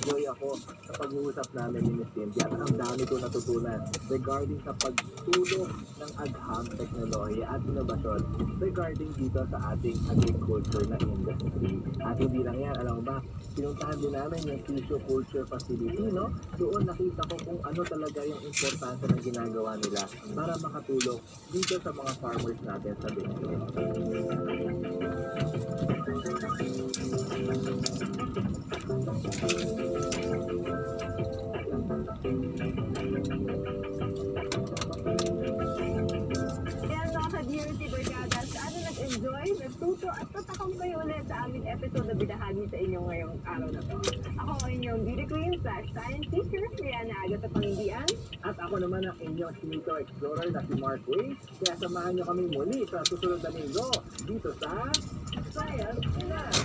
nag-enjoy ako sa pag-uusap namin ni Miss Cynthia at ang dami ko natutunan regarding sa pagtulong ng agham teknolohiya at inobasyon regarding dito sa ating agriculture na industry. At hindi lang yan, alam mo ba, pinuntahan din namin yung tissue culture facility, no? Doon nakita ko kung ano talaga yung importansya ng ginagawa nila para makatulong dito sa mga farmers natin sa business. Kaya mga ka-DRT Barkadas, ano nag-enjoy, nagtuto at tatakam kayo ulit sa aming episode na binahagi sa inyo ngayong araw na to. Ako ang inyong beauty queen / science teacher, Rihanna Agata Pangindian. At ako naman ang inyong Chinito Explorer na si Mark Way. Kaya samahan nyo kami muli sa susunod na linggo dito sa Science Plus.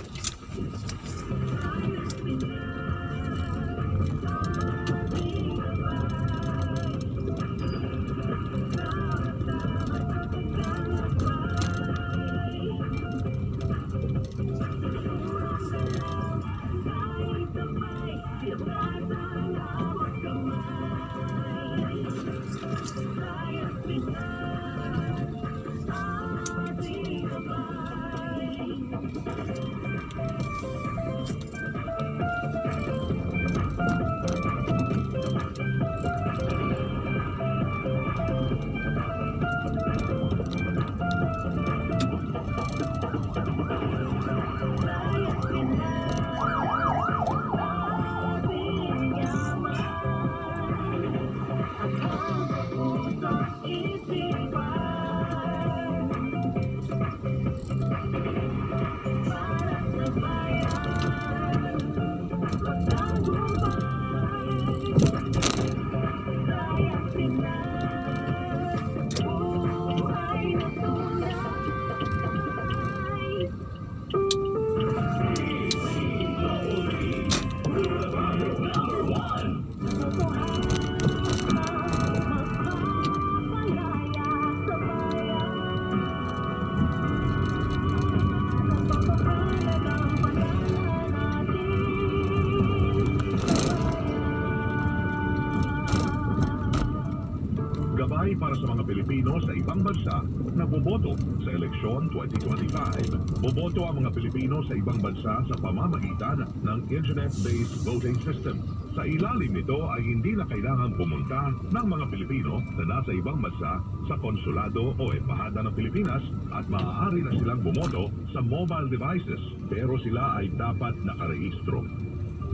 Gabay para sa mga Pilipino sa ibang bansa na boboto sa eleksyon 2025. Boboto ang mga Pilipino sa ibang bansa sa pamamagitan ng Internet-based voting system. Sa ilalim nito ay hindi na kailangan pumunta ng mga Pilipino na nasa ibang bansa sa konsulado o embahada ng Pilipinas at maaari na silang bumoto sa mobile devices pero sila ay dapat nakarehistro.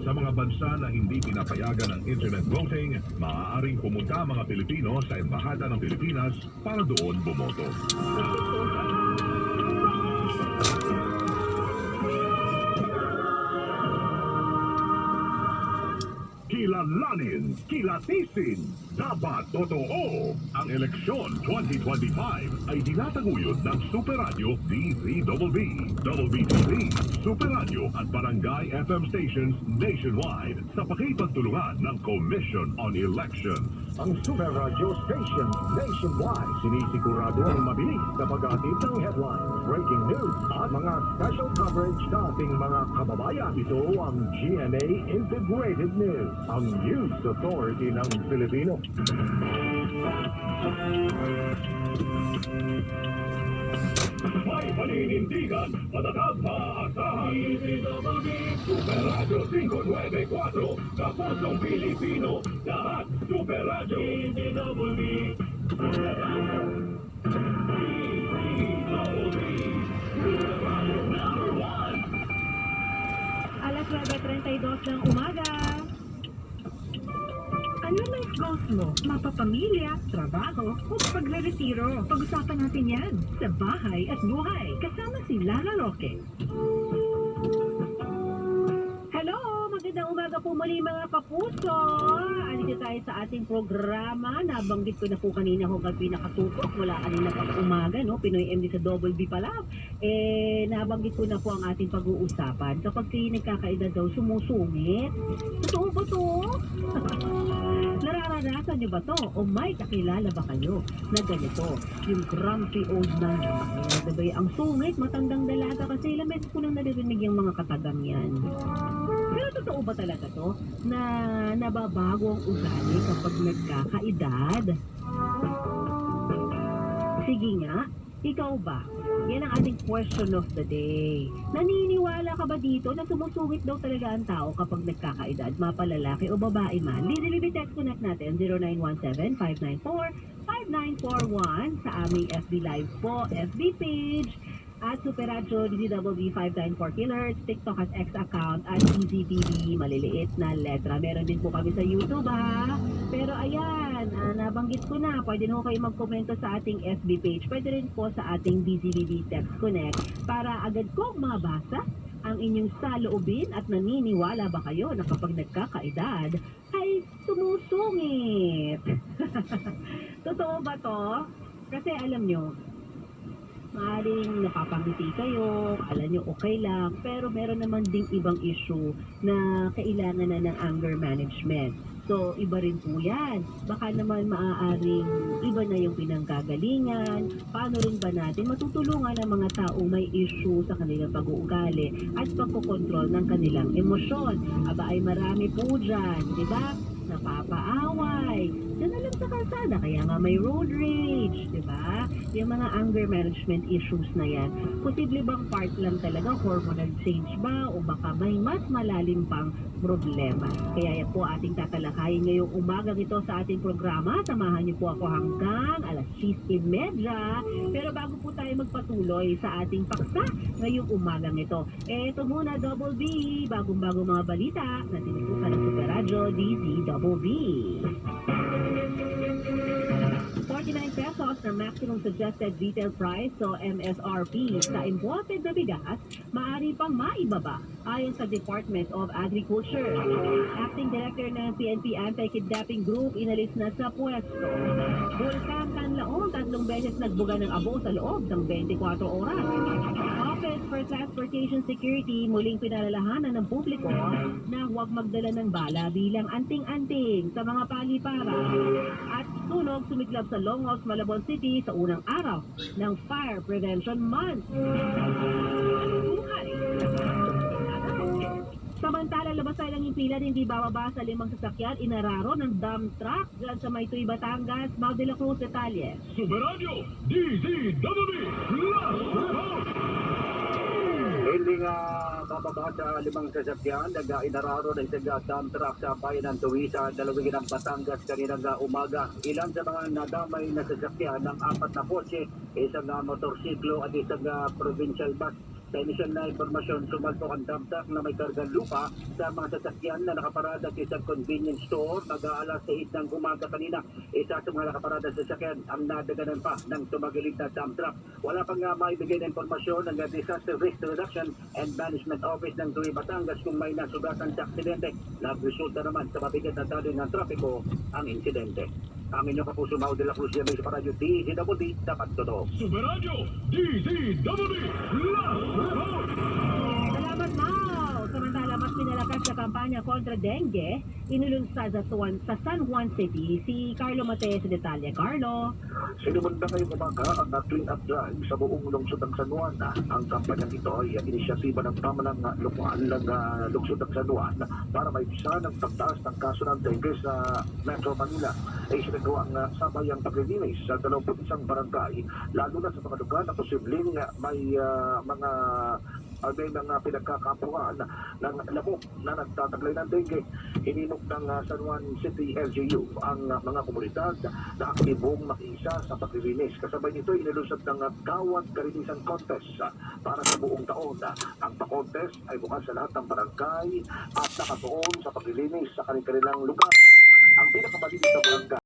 Sa mga bansa na hindi pinapayagan ng internet voting, maaaring pumunta ang mga Pilipino sa embahada ng Pilipinas para doon bumoto. Kilalanin, kilatisin, dapat totoo. Ang eleksyon 2025 ay dinataguyod ng Super Radio DZBB, WBTV, Super Radio at Barangay FM stations nationwide sa pakipagtulungan ng Commission on Elections. Ang Super Radio Stations nationwide sinisiguradong mabilis sa pag-atid ng headlines, breaking news at mga special coverage sa ating mga kababayan. Ito ang GMA Integrated News, ang News Authority ng Pilipino. May paninindigan, matatag maaasahan. Super Radio 594, kapusong Pilipino, lahat Super Radio. Alas 9:32 ng umaga. Ano life goals mo? Mapapamilya, trabaho, o pagre-retiro? Pag-usapan natin yan sa Bahay at Buhay. Kasama si Lala Roque. Hello! Magandang umaga po muli mga kapuso! Andito tayo sa ating programa. Nabanggit ko na po kanina kung ang pinakatutok mula kanina pang umaga, no? Pinoy MD sa Double B pala. Nabanggit ko na po ang ating pag-uusapan. Kapag kayo nagkakaedad daw, sumusungit. Totoo ba to? Nararanasan niyo ba to? O may kakilala ba kayo na ganito? Yung grumpy old man. Sabay, ang sungit, matandang dalaga kasi ilang beses ko nang naririnig yung mga katagang yan. Pero Totoo ba talaga to na nababago ang ugali kapag nagkakaedad? Sige nga, ikaw ba? Yan ang ating question of the day. Naniniwala ka ba dito na sumusungit daw talaga ang tao kapag nagkakaedad, mapalalaki o babae man? Dilibi text connect natin 0917-594-5941 sa aming FB Live po, FB page, at Super Radio DZWB 594 kHz, TikTok at X account at EZTV, maliliit na letra. Meron din po kami sa YouTube ha. Pero ayan, nabanggit ko na, pwede na kayo magkomento sa ating FB page. Pwede rin po sa ating DZBB Text Connect para agad kong mabasa ang inyong saloobin at naniniwala ba kayo na kapag nagkakaedad ay sumusungit? Totoo ba to? Kasi alam nyo, maaaring napapangiti kayo, akala nyo okay lang, pero meron naman ding ibang issue na kailangan na ng anger management. So, iba rin po yan. Baka naman maaaring iba na yung pinanggagalingan. Paano rin ba natin matutulungan ang mga taong may issue sa kanilang pag-uugali at pagkokontrol ng kanilang emosyon? Aba ay marami po dyan, di ba? Napapaaway. Diyan na lang sa kalsada, kaya nga may road rage, di ba? Yung mga anger management issues na yan, posible bang part lang talaga, hormonal change ba, o baka may mas malalim pang problema? Kaya yan po ating tatalakayin ngayong umagang ito sa ating programa. Samahan niyo po ako hanggang alas 6:30. Pero bago po tayo magpatuloy sa ating paksa ngayong umagang ito, eto muna Double B, bagong-bagong mga balita na tinutukan ng Super Radio DZWB. 49 pesos na maximum suggested retail price o MSRP sa imported na bigas maaari pang maibaba ayon sa Department of Agriculture. Acting Director ng PNP Anti-Kidnapping Group inalis na sa pwesto. Bulkan Canlaon, 3 beses nagbuga ng abo sa loob ng 24 oras. Office for Transportation Security muling pinalalahanan ng publiko na huwag magdala ng bala bilang anting-anting sa mga paliparan. At sunog sumiklab sa Longos, Malabon City sa unang araw ng Fire Prevention Month. Samantala, labas tayo ng impilan, hindi bababa sa 5 sasakyan, inararo ng dump truck dyan sa Maytoy, Batangas, Mau de la Cruz, Detalye. Super Radio DZWB Last Report. Hindi nga bababa sa 5 sasakyan, nag-inararo ng isang dump truck sa bayan ng Tuwisa, dalawin ng Batangas kaninang umaga. Ilan sa mga nadamay na sasakyan ng 4 na kotse, isang motorsiklo at isang provincial bus. Sa inisyal na impormasyon, sumalpok ang dump truck na may kargang lupa sa mga sasakyan na nakaparada sa isang convenience store mag-aalas 6 ng umaga kanina. Isa sa mga nakaparada sa sasakyan ang nadaganan pa ng tumagalig na dump truck. Wala pang maibigay na impormasyon ng Disaster Risk Reduction and Management Office ng Tuwi, Batangas kung may nasugatan sa aksidente. Nagresulta naman sa mabigat na tali ng trapiko ang insidente. Ang inyong kapuso, Mau de la Cruz, yan sa Radyo DZWB, dapat totoo. Super Radio DZWB Last Report. Salamat, Mau! Samantala, mas pinalakas na kampanya kontra dengue, inulunsad sa San Juan City si Carlo Mateo sa Detalye. Carlo? Sinumunda ngayong umaga ang clean up drive sa buong lungsod ng San Juan. Ang kampanyang ito ay inisyatiba ng pamalang lokal ng lungsod ng San Juan para maibisa ng pagtaas ng kaso ng dengue sa Metro Manila. Ay sinagawa ang sabayang paglilinis sa 21 barangay, lalo na sa mga lugar na posibleng may mga pinagkakapuan ng lamok na nagtataglay ng dengue. Hinimok ng San Juan City LGU ang mga komunidad na aktibong makiisa sa paglilinis. Kasabay nito, inilusad ng Kawat Kalinisan Contest para sa buong taon. Ang pa-contest ay bukas sa lahat ng barangay at nakatuon sa paglilinis sa kanilang lugar. Ang pinakamaliliit na barangay